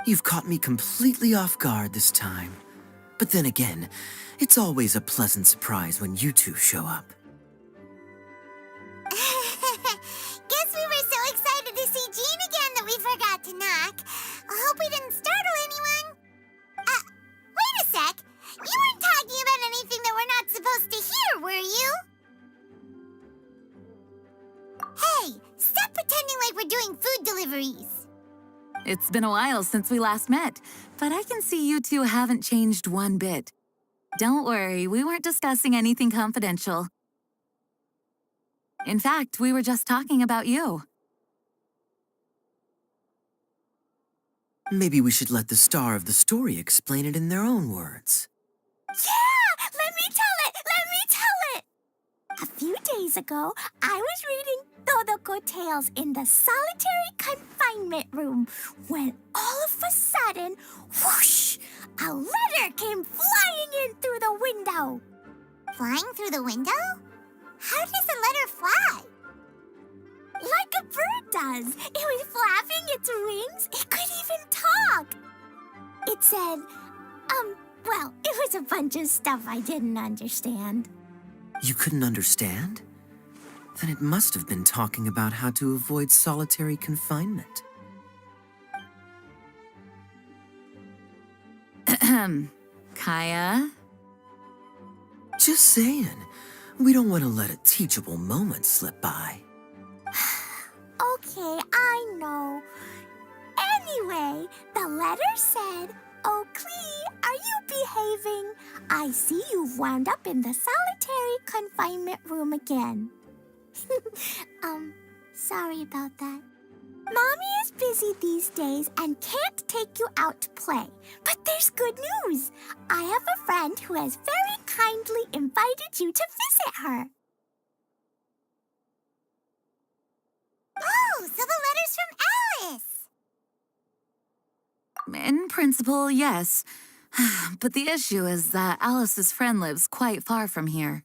You've caught me completely off guard this time. But then again, it's always a pleasant surprise when you two show up. Guess we were so excited to see Jean again that we forgot to knock. I hope we didn't startle anyone. Wait a sec. You weren't talking about anything that we're not supposed to hear, were you? Hey, stop pretending like we're doing food deliveries. It's been a while since we last met, but I can see you two haven't changed one bit. Don't worry, we weren't discussing anything confidential. In fact, we were just talking about you. Maybe we should let the star of the story explain it in their own words. Yeah! Let me tell it! Let me tell it! A few days ago, I was reading Todoko Tales in the solitary confinement room when all of a sudden, whoosh, a letter came flying in through the window. Flying through the window? How does a letter fly? Like a bird does. It was flapping its wings. It could even talk. It said, well, it was a bunch of stuff I didn't understand. You couldn't understand? Then it must have been talking about how to avoid solitary confinement. Kaya? Just saying. We don't want to let a teachable moment slip by. Okay, I know. Anyway, the letter said, "Oh, Klee, are you behaving? I see you've wound up in the solitary confinement room again." Sorry about that. Mommy is busy these days and can't take you out to play. But there's good news. I have a friend who has very kindly invited you to visit her. Oh, so the letter's from Alice. In principle, yes. But the issue is that Alice's friend lives quite far from here.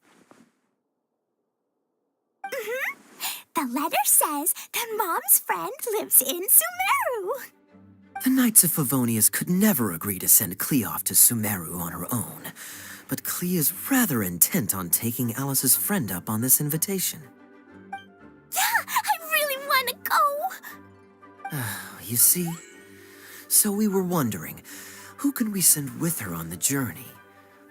The letter says that Mom's friend lives in Sumeru. The Knights of Favonius could never agree to send Klee off to Sumeru on her own. But Klee is rather intent on taking Alice's friend up on this invitation. Yeah, I really want to go. You see? So we were wondering, who can we send with her on the journey?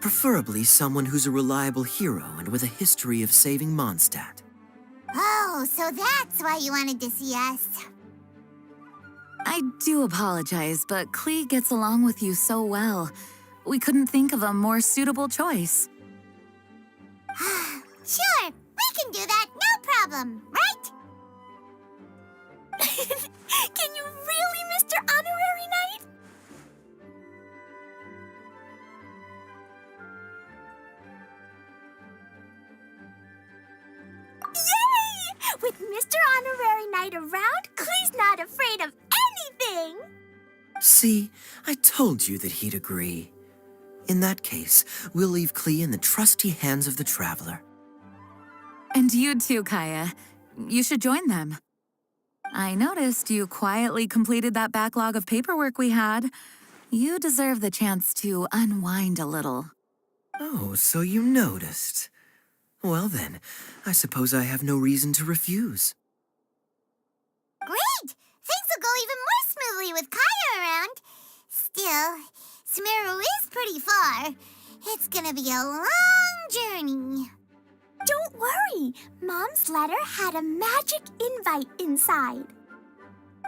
Preferably someone who's a reliable hero and with a history of saving Mondstadt. Oh, so that's why you wanted to see us. I do apologize, but Klee gets along with you so well. We couldn't think of a more suitable choice. Sure, we can do that, no problem, right? Can you really, Mr. Honorary Knight? Yay! With Mr. Honorary Knight around, Klee's not afraid of anything. See, I told you that he'd agree. In that case, we'll leave Klee in the trusty hands of the Traveler. And you too, Kaya. You should join them. I noticed you quietly completed that backlog of paperwork we had. You deserve the chance to unwind a little. Oh, so you noticed. Well then, I suppose I have no reason to refuse. Great! Things will go even more smoothly with Kaya around. Still, Sumeru is pretty far. It's gonna be a long journey. Don't worry. Mom's letter had a magic invite inside.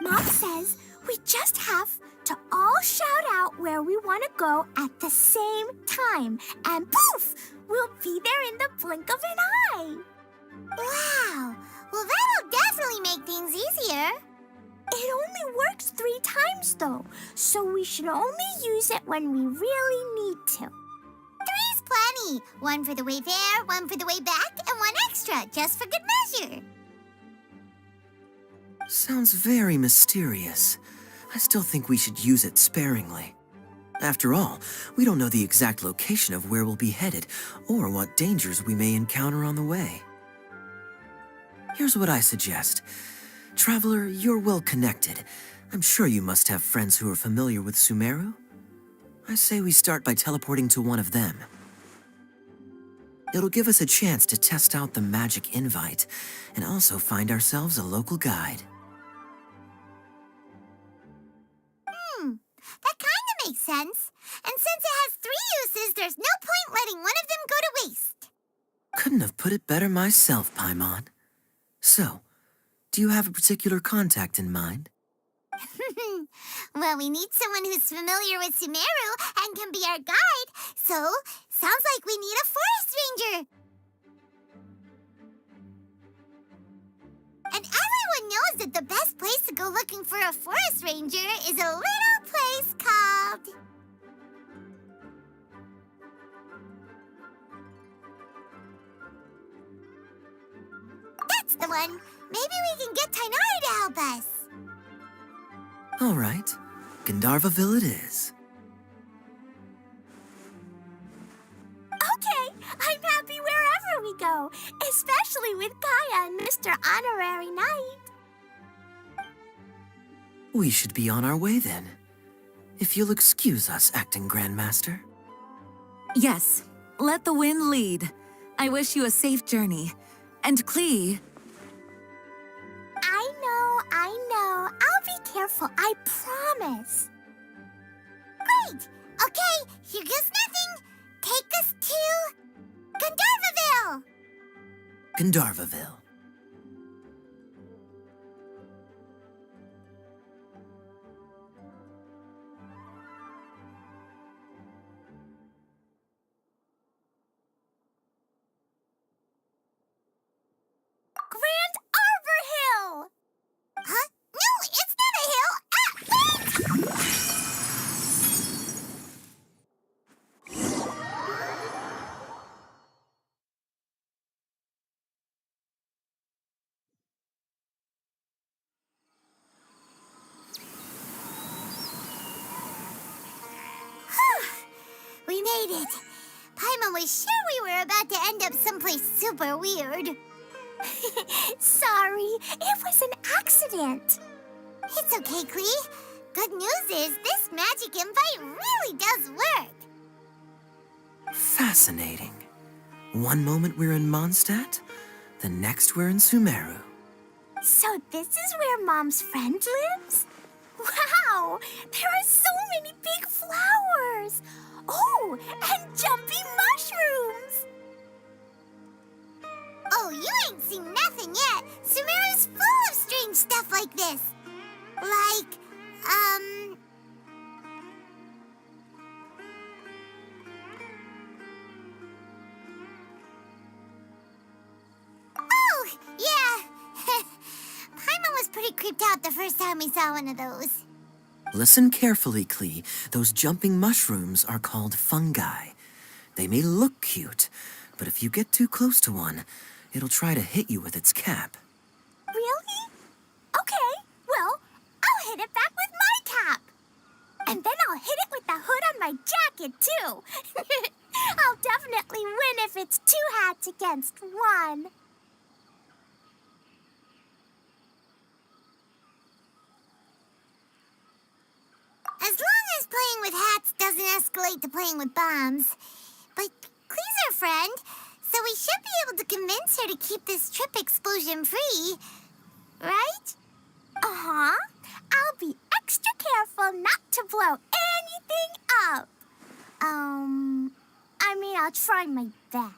Mom says we just have to all shout out where we want to go at the same time. And poof! We'll be there in the blink of an eye. Wow! Well, that'll definitely make things easier. It only works 3 times, though, so we should only use it when we really need to. 3's plenty. 1 for the way there, 1 for the way back, and 1 extra, just for good measure. Sounds very mysterious. I still think we should use it sparingly. After all, we don't know the exact location of where we'll be headed, or what dangers we may encounter on the way. Here's what I suggest. Traveler, you're well connected. I'm sure you must have friends who are familiar with Sumeru. I say we start by teleporting to one of them. It'll give us a chance to test out the magic invite and also find ourselves a local guide. That kind of makes sense. And since it has 3 uses, there's no point letting one of them go to waste. Couldn't have put it better myself, Paimon. So, do you have a particular contact in mind? Well, we need someone who's familiar with Sumeru and can be our guide, so sounds like we need a forest ranger. And everyone knows that the best place to go looking for a forest ranger is a little place called... That's the one. Maybe we can get Tainari to help us. All right, Gandharvaville it is. Okay, I'm happy wherever we go, especially with Kaya and Mr. Honorary Knight. We should be on our way then. If you'll excuse us, Acting Grandmaster. Yes, let the wind lead. I wish you a safe journey. And Klee, I know. I'll be careful, I promise. Great! Okay, here goes nothing. Take us to... Gandharvaville! Gandharvaville. Grand Arbor Hill! Huh? No, it's not a hill! We made it. Paimon was sure we were about to end up someplace super weird. Sorry, it was an accident. It's okay, Klee. Good news is this magic invite really does work. Fascinating. One moment we're in Mondstadt, the next we're in Sumeru. So this is where Mom's friend lives? Wow! There are so many big flowers! Oh, and jumpy mushrooms! Oh, you ain't seen nothing yet. Sumeru's full of strange stuff like this. Like, Oh, yeah. Paimon was pretty creeped out the first time we saw one of those. Listen carefully, Klee. Those jumping mushrooms are called fungi. They may look cute, but if you get too close to one, it'll try to hit you with its cap. Really? Okay, well, I'll hit it back with my cap. And then I'll hit it with the hood on my jacket, too. I'll definitely win if it's 2 hats against 1. As long as playing with hats doesn't escalate to playing with bombs. But Klee's our friend, so we should be able to convince her to keep this trip explosion-free. Right? Uh-huh. I'll be extra careful not to blow anything up. I'll try my best.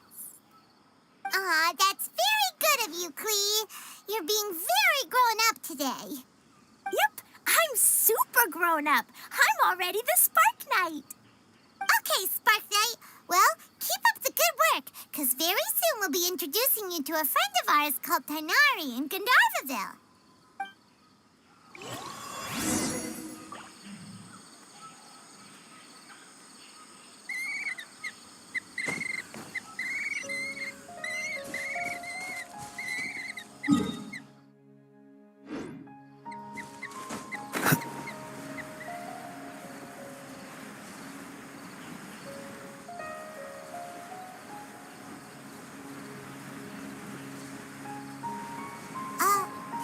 That's very good of you, Klee. You're being very grown up today. Yep, I'm super grown up. I'm already the Spark Knight. Okay, Spark Knight. Well, keep up the good work, because very soon we'll be introducing you to a friend of ours called Tainari in Gandharvaville.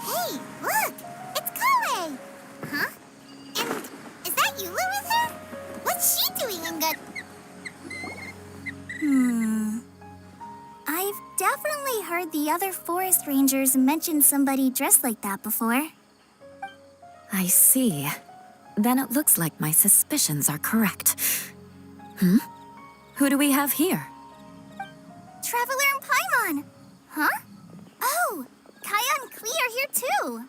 Hey, look! It's Kale! got Eula with her? What's she doing in Gun... I've definitely heard the other forest rangers mention somebody dressed like that before. I see. Then it looks like my suspicions are correct. Who do we have here? Traveler and Paimon! Huh? Oh, Kaya and Klee are here too.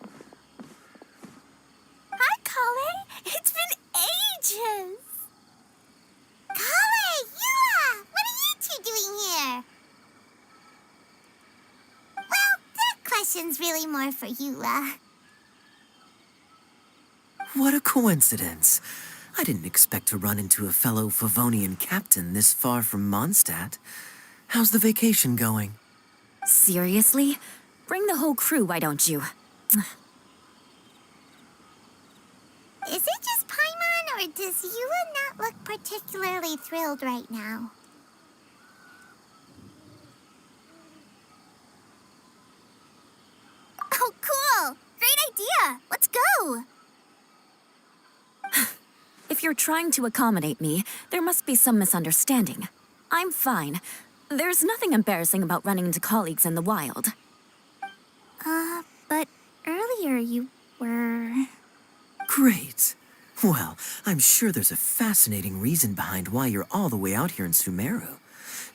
Hi, Kale. It's been ages. Kale, Eula! What are you two doing here? Well, that question's really more for Eula. What a coincidence. I didn't expect to run into a fellow Favonian captain this far from Mondstadt. How's the vacation going? Seriously? Bring the whole crew, why don't you? Is it just Paimon, or does Eula not look particularly thrilled right now? Oh, cool! Great idea! Let's go! If you're trying to accommodate me, there must be some misunderstanding. I'm fine. There's nothing embarrassing about running into colleagues in the wild. But earlier you were... Great. Well, I'm sure there's a fascinating reason behind why you're all the way out here in Sumeru.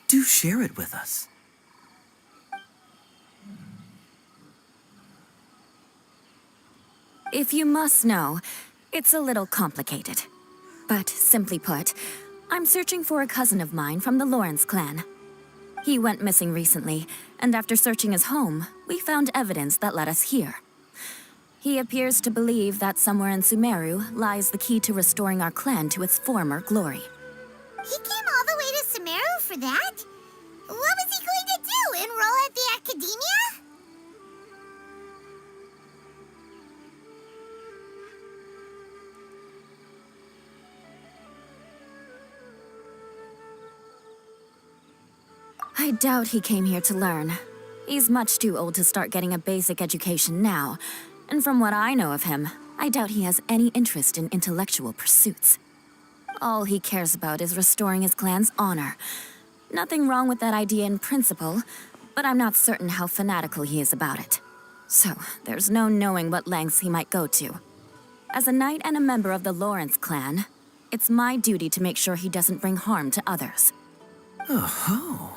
Do share it with us. If you must know, it's a little complicated. But simply put, I'm searching for a cousin of mine from the Lawrence clan. He went missing recently, and after searching his home, we found evidence that led us here. He appears to believe that somewhere in Sumeru lies the key to restoring our clan to its former glory. He came all the way to Sumeru for that? What was he going to do, enroll at the academia? I doubt he came here to learn. He's much too old to start getting a basic education now. And from what I know of him, I doubt he has any interest in intellectual pursuits. All he cares about is restoring his clan's honor. Nothing wrong with that idea in principle, but I'm not certain how fanatical he is about it. So, there's no knowing what lengths he might go to. As a knight and a member of the Lawrence clan, it's my duty to make sure he doesn't bring harm to others. Oh-ho.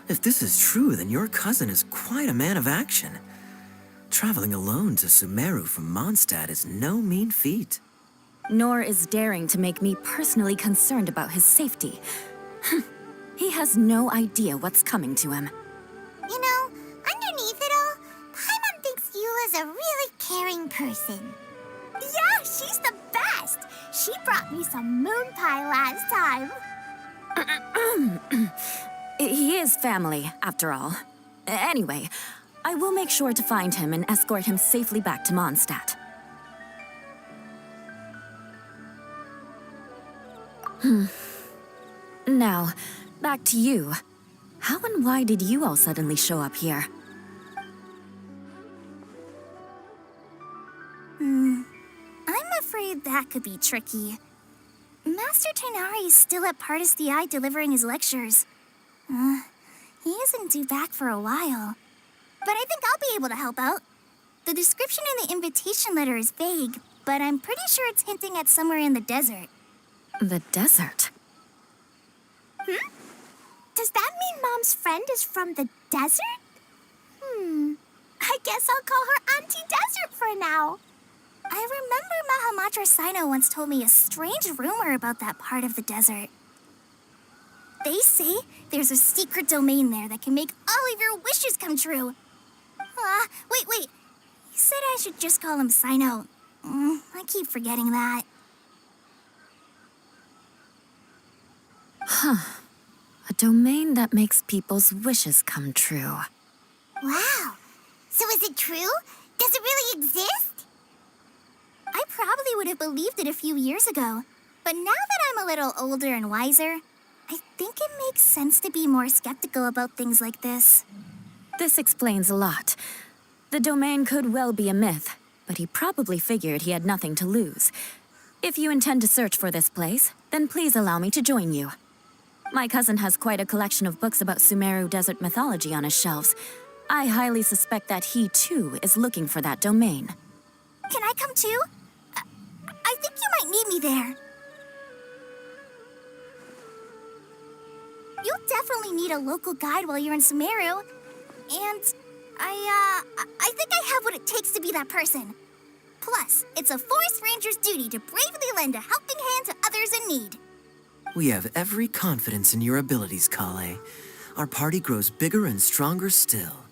If this is true, then your cousin is quite a man of action. Traveling alone to Sumeru from Mondstadt is no mean feat. Nor is daring to make me personally concerned about his safety. He has no idea what's coming to him. You know, underneath it all, Paimon thinks Eula's a really caring person. Yeah, she's the best! She brought me some moon pie last time. He is family, after all. Anyway, I will make sure to find him and escort him safely back to Mondstadt. Now, back to you. How and why did you all suddenly show up here? I'm afraid that could be tricky. Master Tighnari is still at Pardis the Eye delivering his lectures. He isn't due back for a while. But I think I'll be able to help out. The description in the invitation letter is vague, but I'm pretty sure it's hinting at somewhere in the desert. The desert? Does that mean Mom's friend is from the desert? I guess I'll call her Auntie Desert for now. I remember Mahamatra Sino once told me a strange rumor about that part of the desert. They say there's a secret domain there that can make all of your wishes come true. Wait. He said I should just call him Sino. I keep forgetting that. A domain that makes people's wishes come true. Wow. So is it true? Does it really exist? I probably would have believed it a few years ago. But now that I'm a little older and wiser, I think it makes sense to be more skeptical about things like this. This explains a lot. The domain could well be a myth, but he probably figured he had nothing to lose. If you intend to search for this place, then please allow me to join you. My cousin has quite a collection of books about Sumeru desert mythology on his shelves. I highly suspect that he, too, is looking for that domain. Can I come too? I think you might need me there. You'll definitely need a local guide while you're in Sumeru. And I think I have what it takes to be that person. Plus, it's a forest ranger's duty to bravely lend a helping hand to others in need. We have every confidence in your abilities, Kale. Our party grows bigger and stronger still.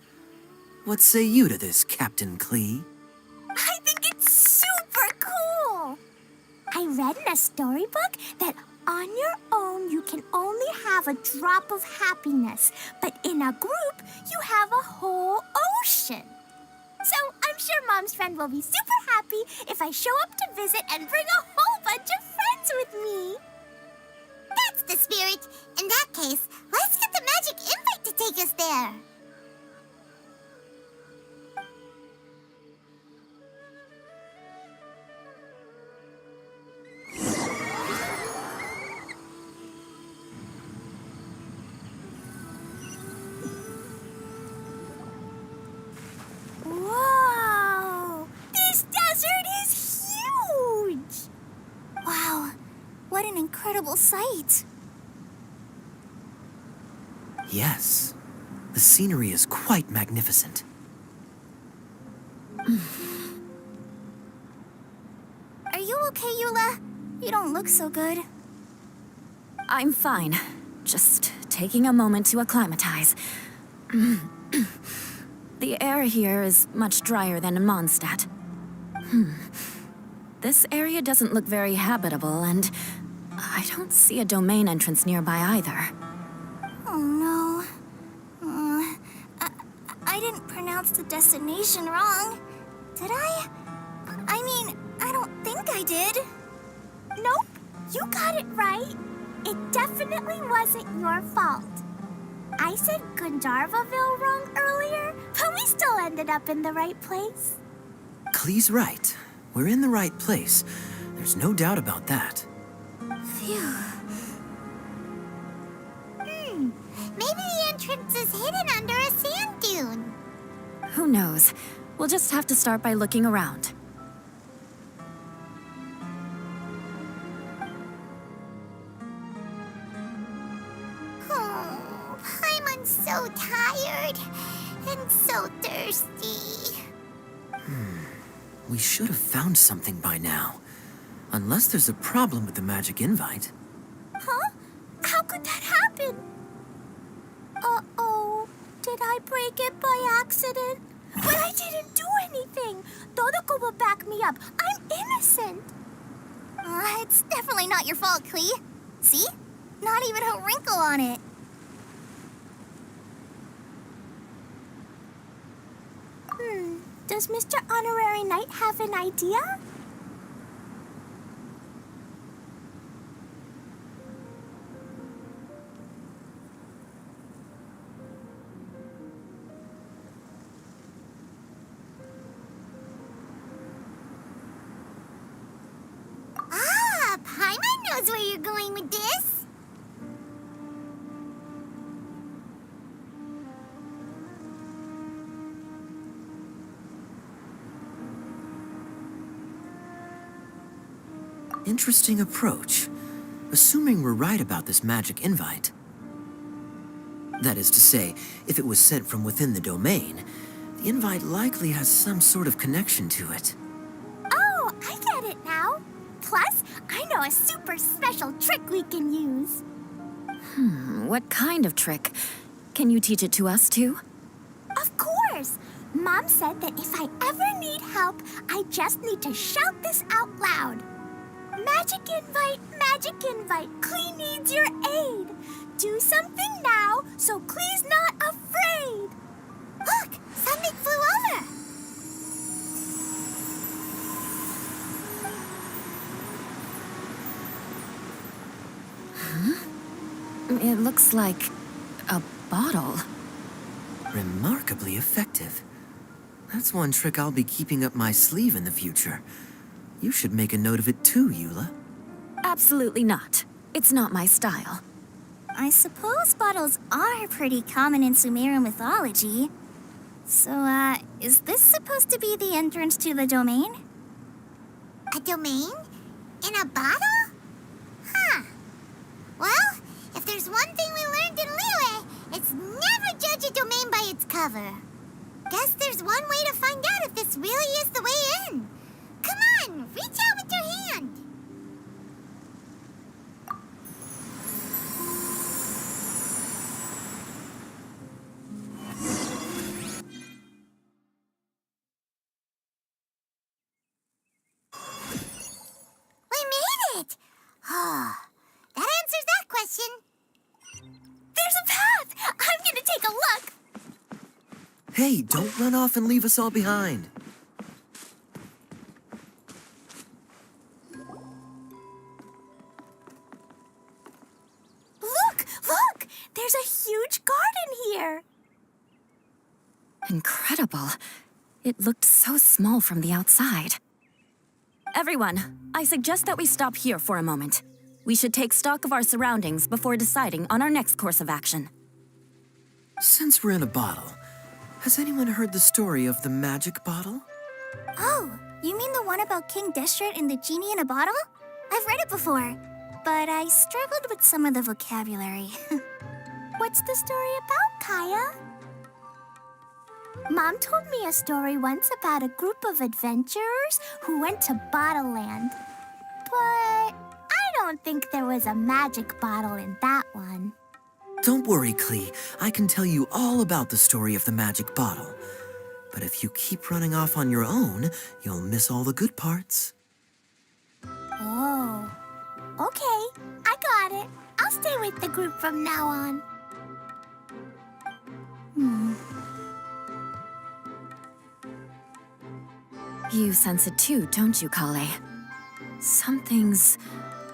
What say you to this, Captain Klee? I think it's super cool! I read in a storybook that on your own you can only have a drop of happiness, but in a group you have a whole ocean. So I'm sure Mom's friend will be super happy if I show up to visit and bring a whole bunch of friends with me. That's the spirit. In that case, let's get the magic invite to take us there. Whoa! This desert is huge! Wow, what an incredible sight. Yes, the scenery is quite magnificent. Are you okay, Eula? You don't look so good. I'm fine. Just taking a moment to acclimatize. The air here is much drier than in Mondstadt. This area doesn't look very habitable, and I don't see a domain entrance nearby either. Oh no. I didn't pronounce the destination wrong. Did I? I mean, I don't think I did. Nope, you got it right. It definitely wasn't your fault. I said Gandharvaville wrong earlier, but we still ended up in the right place. Klee's right. We're in the right place. There's no doubt about that. Phew. Maybe the entrance is hidden under a sand dune. Who knows? We'll just have to start by looking around. Oh, Paimon's so tired and so thirsty. We should have found something by now. Unless there's a problem with the magic invite. Huh? How could that happen? Uh-oh. Did I break it by accident? But I didn't do anything. Todoko will back me up. I'm innocent. It's definitely not your fault, Klee. See? Not even a wrinkle on it. Does Mr. Honorary Knight have an idea? Paimon knows where you're going with this. Interesting approach. Assuming we're right about this magic invite. That is to say, if it was sent from within the domain, the invite likely has some sort of connection to it. Oh, I get it now. Plus, I know a super special trick we can use. What kind of trick? Can you teach it to us, too? Of course. Mom said that if I ever need help, I just need to shout this out loud. Magic invite, Klee needs your aid. Do something now, so Klee's not afraid. Look, something flew over. It looks like a bottle. Remarkably effective. That's one trick I'll be keeping up my sleeve in the future. You should make a note of it too, Eula. Absolutely not. It's not my style. I suppose bottles are pretty common in Sumeru mythology. So, is this supposed to be the entrance to the domain? A domain? In a bottle? Huh. Well, if there's one thing we learned in Liyue, it's never judge a domain by its cover. Guess there's one way to find out if this really is the way in. Come on, reach out with your hand. We made it! Oh, that answers that question. There's a path! I'm gonna take a look. Hey, don't run off and leave us all behind. Look! There's a huge garden here. Incredible. It looked so small from the outside. Everyone, I suggest that we stop here for a moment. We should take stock of our surroundings before deciding on our next course of action. Since we're in a bottle, has anyone heard the story of the magic bottle? Oh, you mean the one about King Destret and the genie in a bottle? I've read it before, but I struggled with some of the vocabulary. What's the story about, Kaya? Mom told me a story once about a group of adventurers who went to Bottle Land. But I don't think there was a magic bottle in that one. Don't worry, Klee. I can tell you all about the story of the magic bottle. But if you keep running off on your own, you'll miss all the good parts. Oh, okay. I got it. I'll stay with the group from now on. You sense it too, don't you, Kale? Something's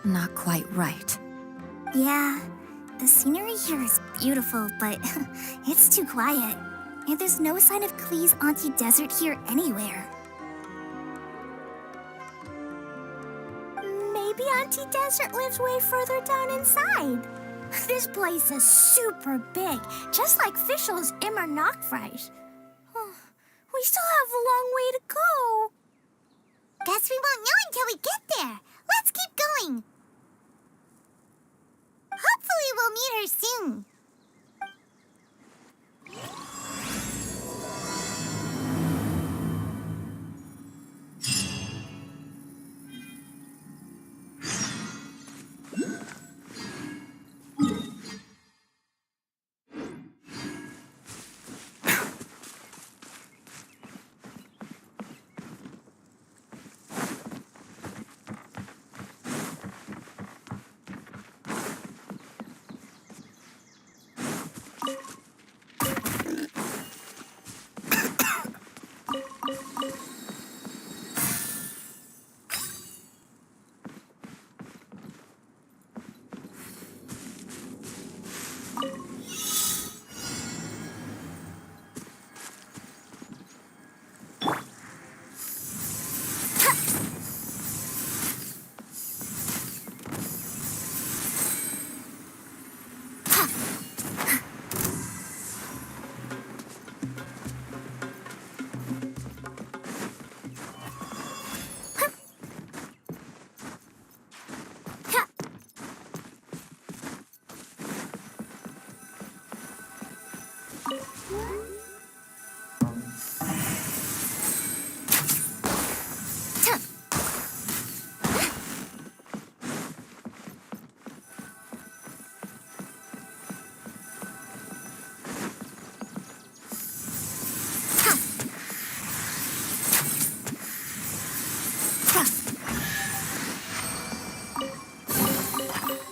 not quite right. Yeah, the scenery here is beautiful, but it's too quiet. And there's no sign of Klee's Auntie Desert here anywhere. Maybe Auntie Desert lives way further down inside. This place is super big, just like Fischl's Immer Nachtreich. We still have a long way to go. Guess we won't know until we get there. Let's keep going. Hopefully we'll meet her soon.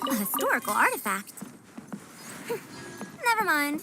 A historical artifact. Never mind.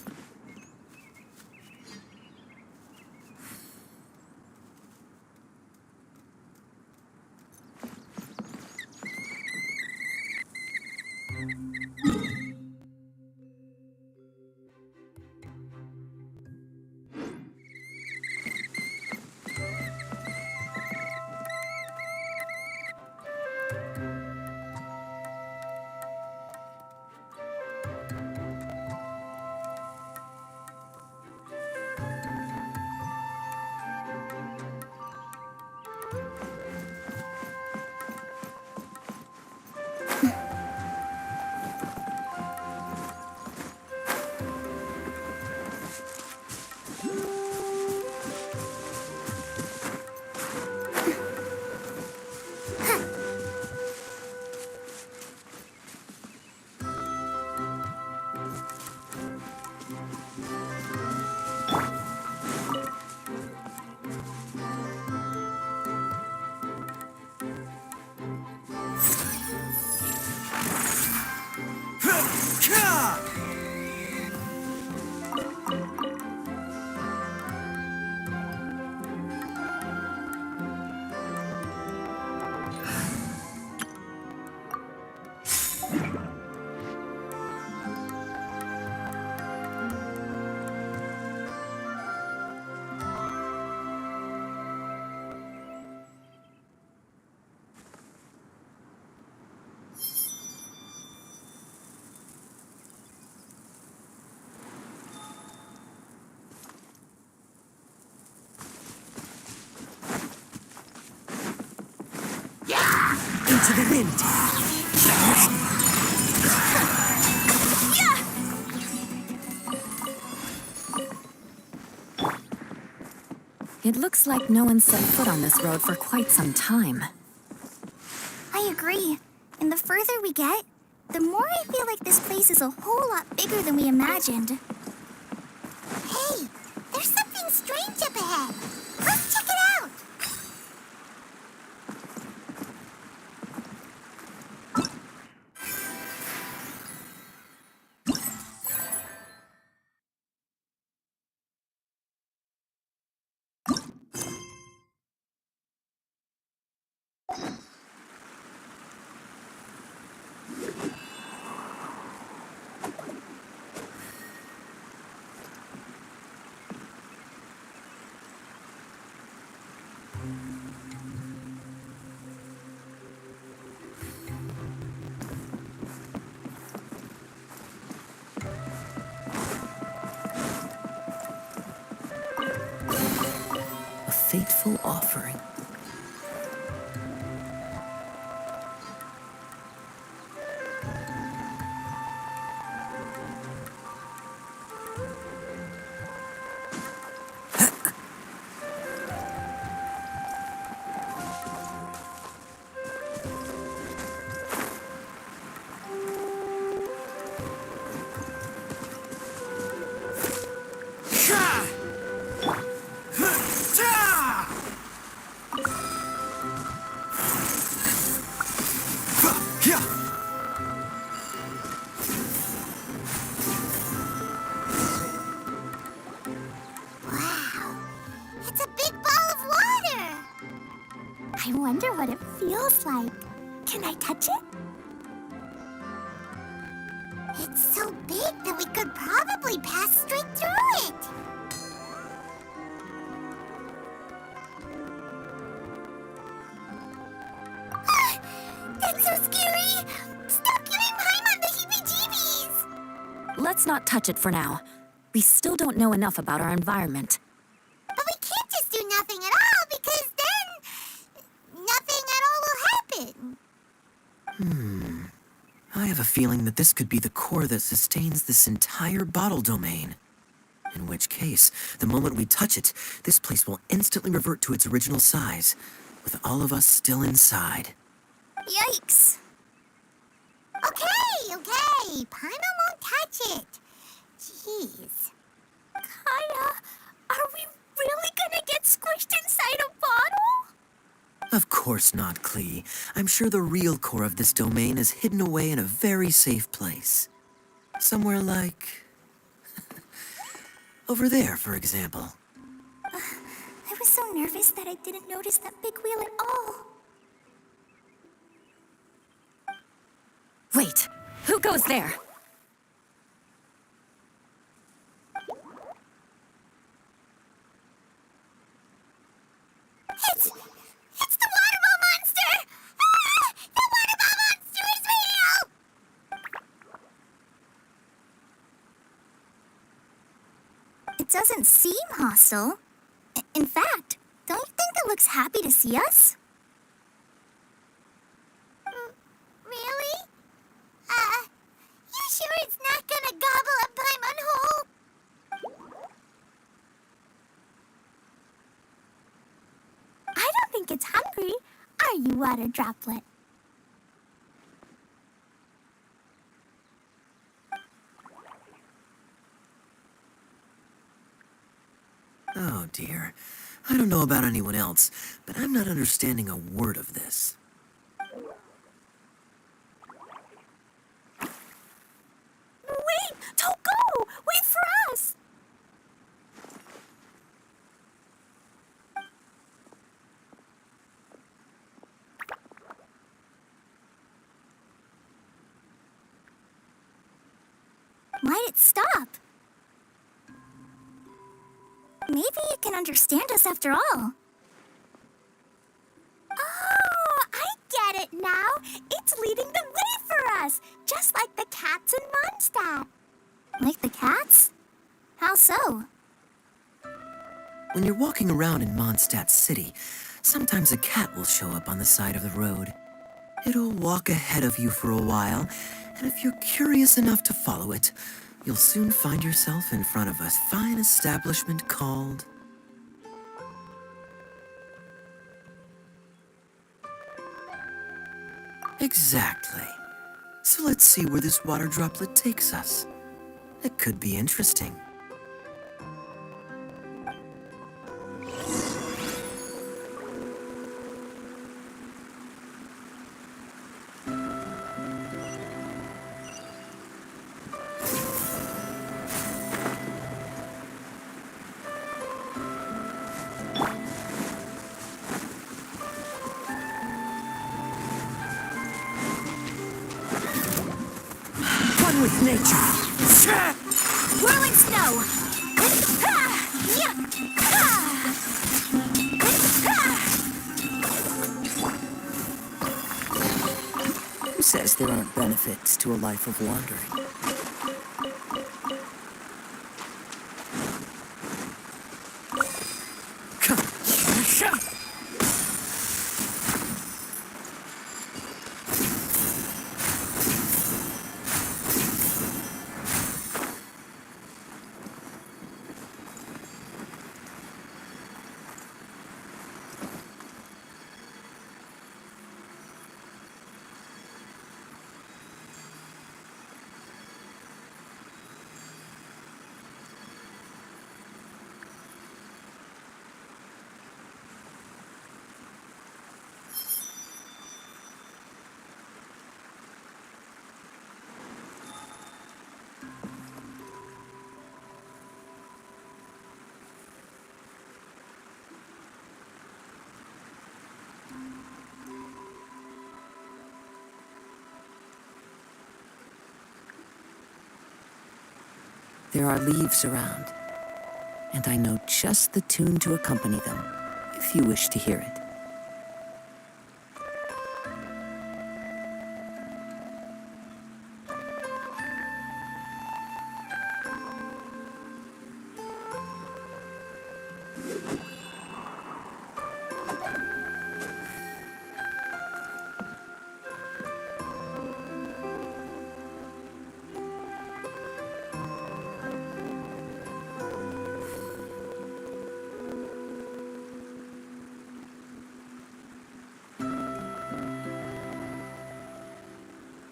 to the wind. It looks like no one set foot on this road for quite some time. I agree. And the further we get, the more I feel like this place is a whole lot bigger than we imagined. Hey, there's something strange up ahead. Let's check it out. A fateful offering. Wow, it's a big ball of water. I wonder what it feels like. Can I touch it? It's so big that we could probably pass straight through it. Ah, that's so scary. Stop giving Paimon the heebie-jeebies. Let's not touch it for now. We still don't know enough about our environment. But we can't just do nothing at all because then nothing at all will happen. I have a feeling that this could be the core that sustains this entire bottle domain. In which case, the moment we touch it, this place will instantly revert to its original size, with all of us still inside. Yikes. Okay. Paimon won't touch it. Jeez. Kaya, are we really gonna get squished inside a bottle? Of course not, Klee. I'm sure the real core of this domain is hidden away in a very safe place. Somewhere like... over there, for example. I was so nervous that I didn't notice that big wheel at all. Wait, who goes there? It's the water ball monster! Ah! The water ball monster is real! It doesn't seem hostile. In fact, don't you think it looks happy to see us? Really? You sure it's not gonna gobble up Paimon whole? I don't think it's hungry. Are you, water droplet? Oh dear. I don't know about anyone else, but I'm not understanding a word of this. Wait! Don't go! Wait for us! Why'd it stop? Maybe it can understand us after all. Oh, I get it now. It's leading the way for us, just like the cats in Mondstadt. Like the cats? How so? When you're walking around in Mondstadt City, sometimes a cat will show up on the side of the road. It'll walk ahead of you for a while, and if you're curious enough to follow it, you'll soon find yourself in front of a fine establishment called... Exactly. So let's see where this water droplet takes us. It could be interesting. One with nature. Whirling snow! Who says there aren't benefits to a life of wandering? There are leaves around, and I know just the tune to accompany them, if you wish to hear it.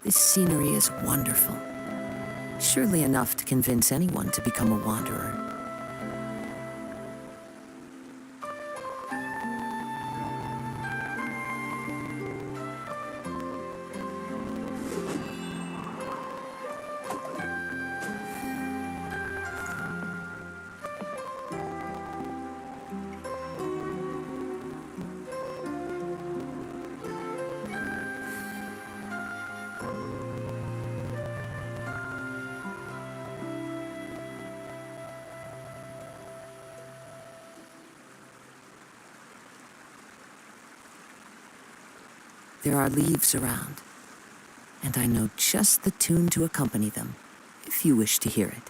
This scenery is wonderful. Surely enough to convince anyone to become a wanderer. There are leaves around, and I know just the tune to accompany them, if you wish to hear it.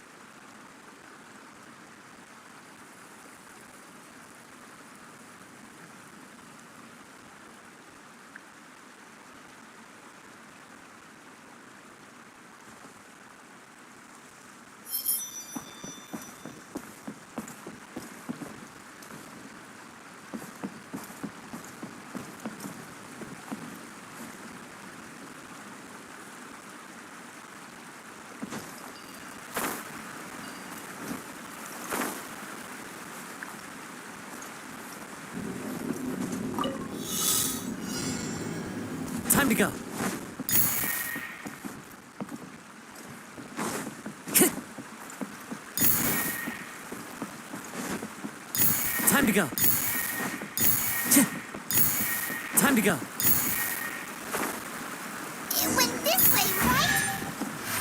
Time to go. Time to go. Time to go. It went this way, right?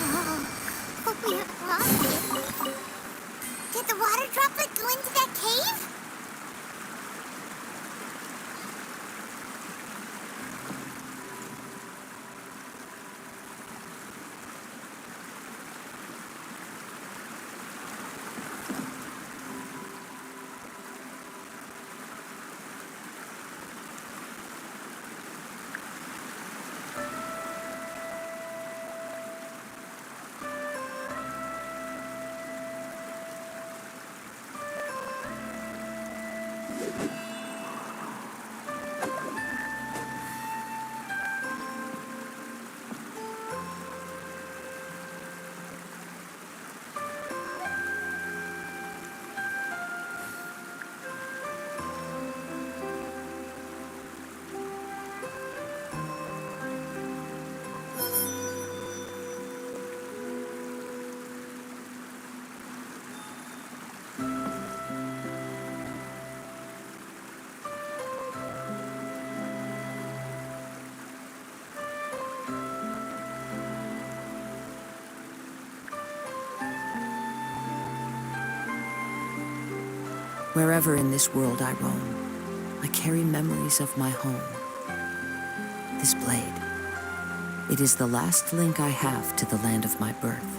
Oh, hope we haven't lost it. Did the water droplet go into that cave? Wherever in this world I roam, I carry memories of my home. This blade, it is the last link I have to the land of my birth.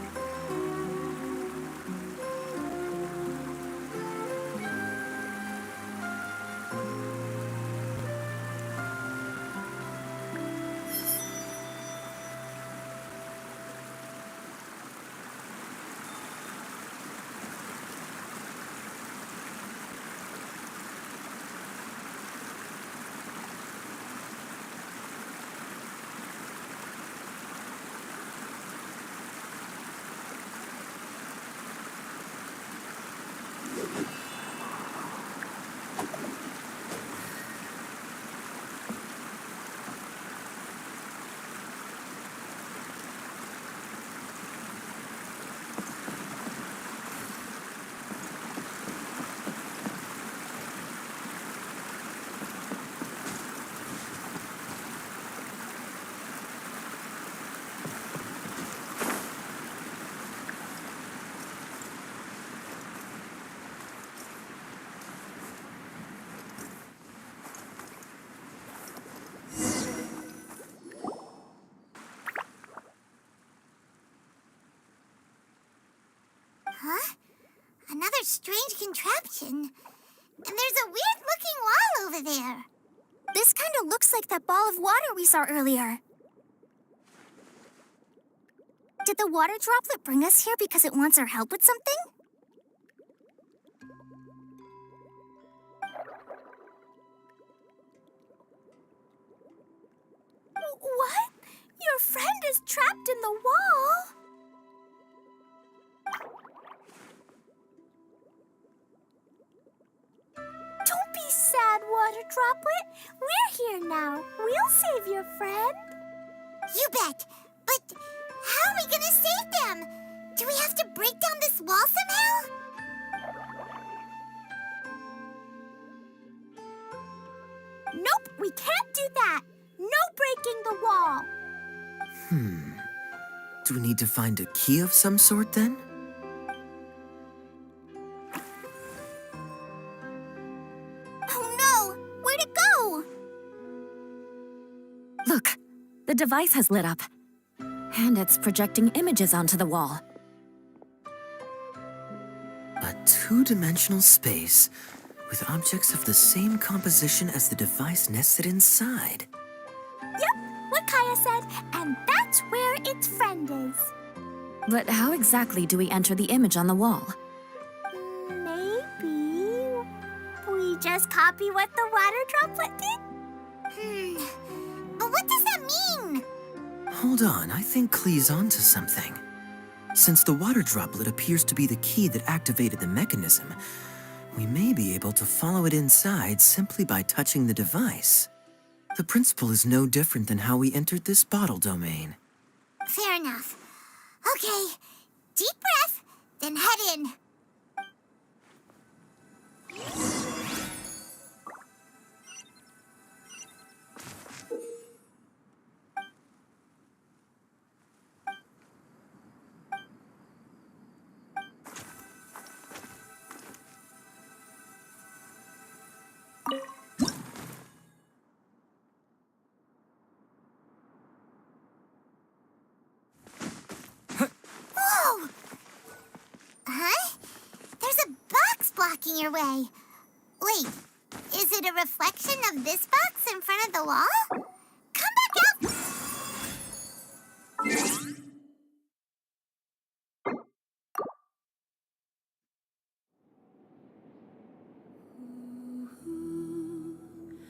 Huh? Another strange contraption. And there's a weird-looking wall over there. This kind of looks like that ball of water we saw earlier. Did the water droplet bring us here because it wants our help with something? What? Your friend is trapped in the wall? Don't be sad, Water Droplet. We're here now. We'll save your friend. You bet. But how are we gonna save them? Do we have to break down this wall somehow? Nope, we can't do that. No breaking the wall. Do we need to find a key of some sort then? Oh no! Where'd it go? Look, the device has lit up. And it's projecting images onto the wall. A two-dimensional space with objects of the same composition as the device nested inside. Yep, what Kaya said, and that's where its friend is. But how exactly do we enter the image on the wall? Maybe we just copy what the water droplet did? But what does that mean? Hold on, I think Klee's onto something. Since the water droplet appears to be the key that activated the mechanism, we may be able to follow it inside simply by touching the device. The principle is no different than how we entered this bottle domain. Fair enough. Okay, deep breath, then head in. Whoa! Huh? There's a box blocking your way. Wait, is it a reflection of this box in front of the wall?